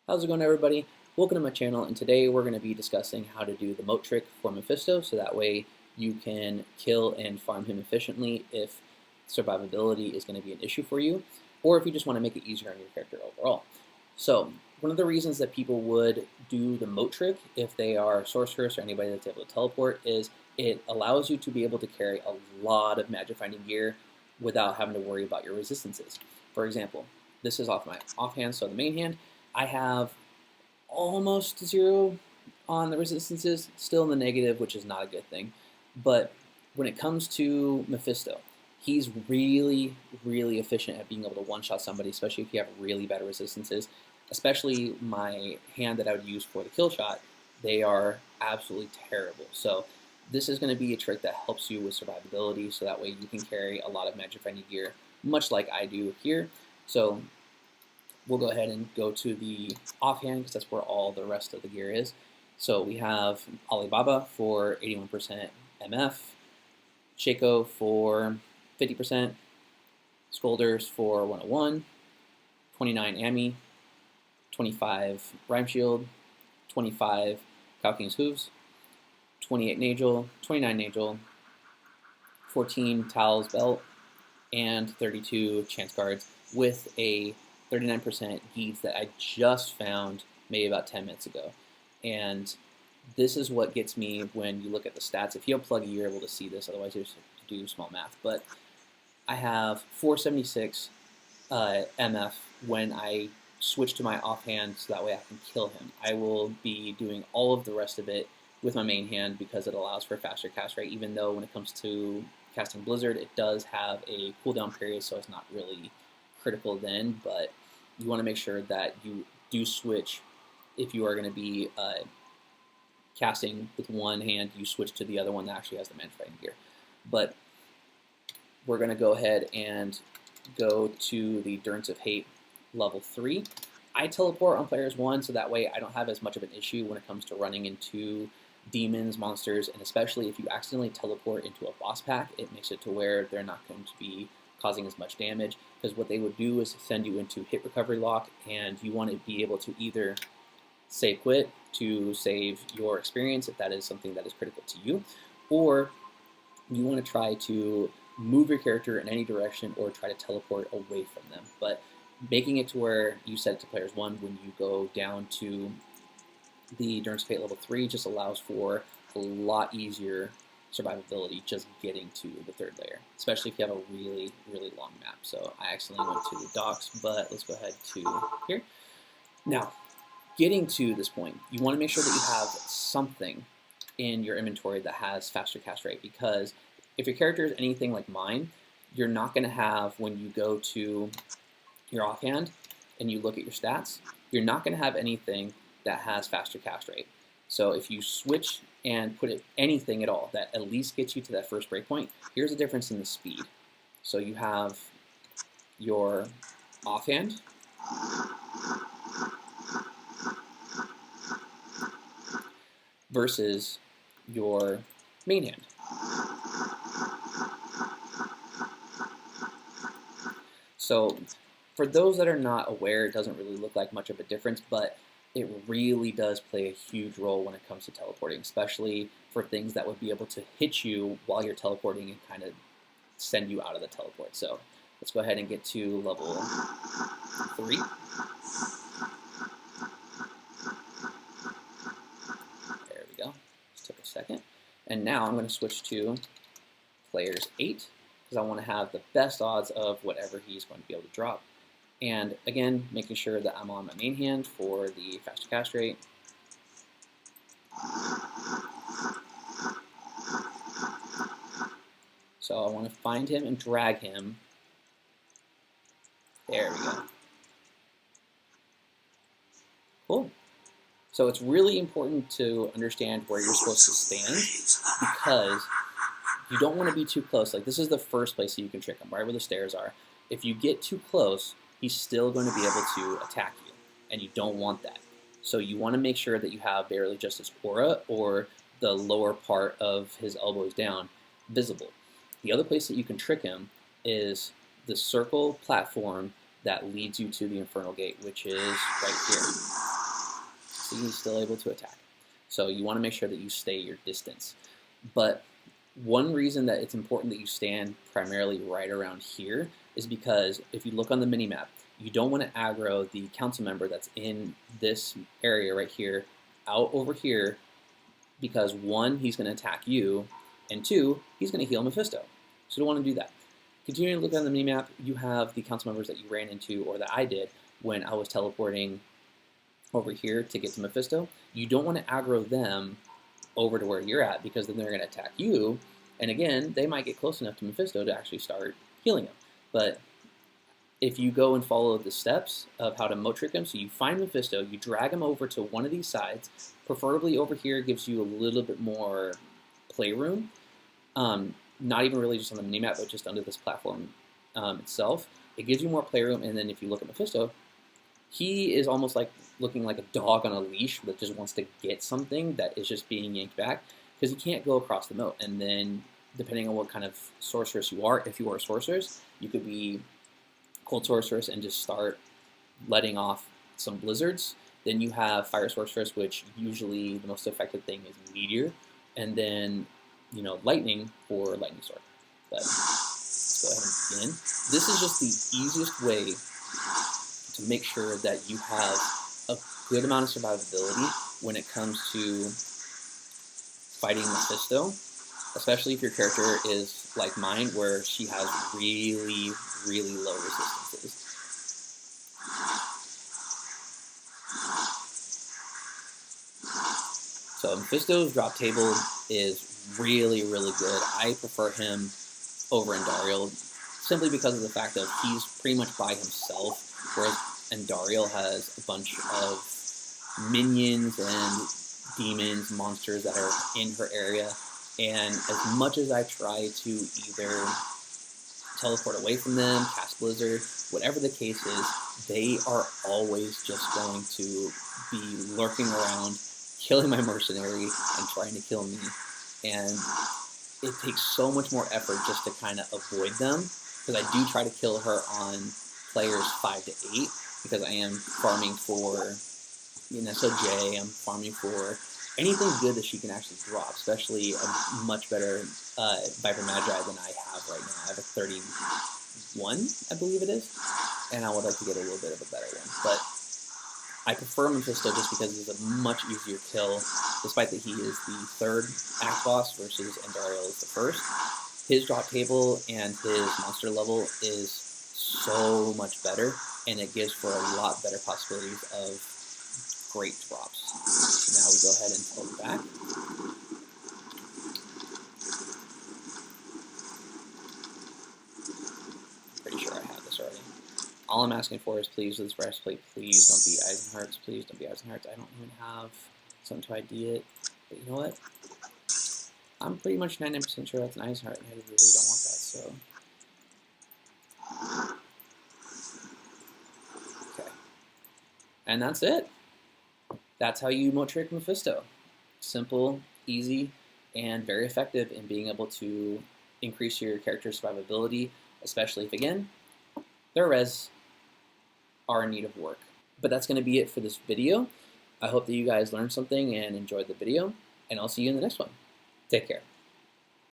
How's it going, everybody? Welcome to my channel, and today we're going to be discussing how to do the Moat trick for Mephisto, so that way you can kill and farm him efficiently if survivability is going to be an issue for you, or if you just want to make it easier on your character overall. So, one of the reasons that people would do the Moat trick if they are sorceress or anybody that's able to teleport is it allows you to be able to carry a lot of magic finding gear without having to worry about your resistances. For example, this is off my offhand, so the main hand. I have almost 0 on the resistances, still in the negative, which is not a good thing. But when it comes to Mephisto, he's really, really efficient at being able to one-shot somebody, especially if you have really bad resistances. Especially my hand that I would use for the kill shot, they are absolutely terrible. So this is going to be a trick that helps you with survivability, so that way you can carry a lot of magic finding gear, much like I do here. So we'll go ahead and go to the offhand because that's where all the rest of the gear is. So we have Alibaba for 81% MF, Shaco for 50%, Scolders for 101, 29 Ami, 25 Rhyme Shield, 25 Calking's Hooves, 28 Nagel, 29 Nagel, 14 Tal's Belt, and 32 Chance Cards with a 39% Geeds that I just found maybe about 10 minutes ago. And this is what gets me when you look at the stats. If you have Pluggy, you're able to see this, otherwise you have to do small math. But I have 476 MF when I switch to my offhand, so that way I can kill him. I will be doing all of the rest of it with my main hand because it allows for faster cast rate, even though when it comes to casting Blizzard, it does have a cooldown period, so it's not really critical then, but you want to make sure that you do switch. If you are going to be casting with one hand, you switch to the other one that actually has the magic fighting gear. But we're going to go ahead and go to the Endurance of Hate level 3. I teleport on players 1, so that way I don't have as much of an issue when it comes to running into demons, monsters, and especially if you accidentally teleport into a boss pack, it makes it to where they're not going to be causing as much damage, because what they would do is send you into hit recovery lock, and you want to be able to either save quit to save your experience if that is something that is critical to you, or you want to try to move your character in any direction or try to teleport away from them. But making it to where you set it to players 1 when you go down to the Endurance of Fate level 3 just allows for a lot easier survivability just getting to the 3rd layer, especially if you have a really, really long map. So I accidentally went to the docks, but let's go ahead to here. Now, getting to this point, you want to make sure that you have something in your inventory that has faster cast rate, because if your character is anything like mine, you're not going to have, when you go to your offhand and you look at your stats, you're not going to have anything that has faster cast rate. So if you switch and put it anything at all that at least gets you to that first breakpoint, here's the difference in the speed. So you have your offhand versus your main hand. So for those that are not aware, it doesn't really look like much of a difference, but it really does play a huge role when it comes to teleporting, especially for things that would be able to hit you while you're teleporting and kind of send you out of the teleport. So let's go ahead and get to level 3. There we go. Just took a second. And now I'm going to switch to players 8 because I want to have the best odds of whatever he's going to be able to drop. And again, making sure that I'm on my main hand for the faster cast rate. So I want to find him and drag him. There we go. Cool. So it's really important to understand where you're supposed to stand, because you don't want to be too close. Like, this is the first place that you can trick him, right where the stairs are. If you get too close, he's still going to be able to attack you, and you don't want that. So you want to make sure that you have barely just his aura or the lower part of his elbows down visible. The other place that you can trick him is the circle platform that leads you to the Infernal Gate, which is right here. he's still able to attack. So you want to make sure that you stay your distance. But one reason that it's important that you stand primarily right around here is because if you look on the minimap, you don't want to aggro the council member that's in this area right here out over here, because one, he's going to attack you, and two, he's going to heal Mephisto. So you don't want to do that. Continuing to look on the minimap, you have the council members that you ran into, or that I did, when I was teleporting over here to get to Mephisto. You don't want to aggro them over to where you're at, because then they're going to attack you, and again, they might get close enough to Mephisto to actually start healing him. But if you go and follow the steps of how to moat trick him, so you find Mephisto, you drag him over to one of these sides, preferably over here gives you a little bit more playroom, not even really just on the minimap, but just under this platform itself. It gives you more playroom, and then if you look at Mephisto, he is almost like looking like a dog on a leash that just wants to get something that is just being yanked back, because he can't go across the moat. And then, depending on what kind of sorceress you are, if you are a sorceress, you could be cold sorceress and just start letting off some blizzards. Then you have fire sorceress, which usually the most effective thing is meteor, and then lightning for lightning sword. But let's go ahead and begin. This is just the easiest way to make sure that you have a good amount of survivability when it comes to fighting Mephisto, especially if your character is like mine, where she has really, really low resistances. So Mephisto's drop table is really, really good. I prefer him over Andariel, simply because of the fact that he's pretty much by himself, whereas Andariel has a bunch of minions and demons, monsters that are in her area, and as much as I try to either teleport away from them, cast Blizzard, whatever the case is, they are always just going to be lurking around, killing my mercenary and trying to kill me, and it takes so much more effort just to kind of avoid them, because I do try to kill her on players 5 to 8, because I am farming for SOJ, I'm farming for anything good that she can actually drop, especially a much better Viper Magi than I have right now. I have a 31, I believe it is, and I would like to get a little bit of a better one. But I prefer Mephisto just because he's a much easier kill, despite that he is the third act boss versus Andariel is the first. His drop table and his monster level is so much better, and it gives for a lot better possibilities of great drops. So now we go ahead and teleport back. Pretty sure I have this already. All I'm asking for is please with this breastplate, please don't be Eisenhearts, please don't be Eisenhearts. I don't even have something to ID it, but you know what? I'm pretty much 99% sure that's an Eisenheart, and I really don't want that, so. Okay. And that's it. That's how you moat trick Mephisto. Simple, easy, and very effective in being able to increase your character's survivability, especially if, again, their res are in need of work. But that's going to be it for this video. I hope that you guys learned something and enjoyed the video, and I'll see you in the next one. Take care.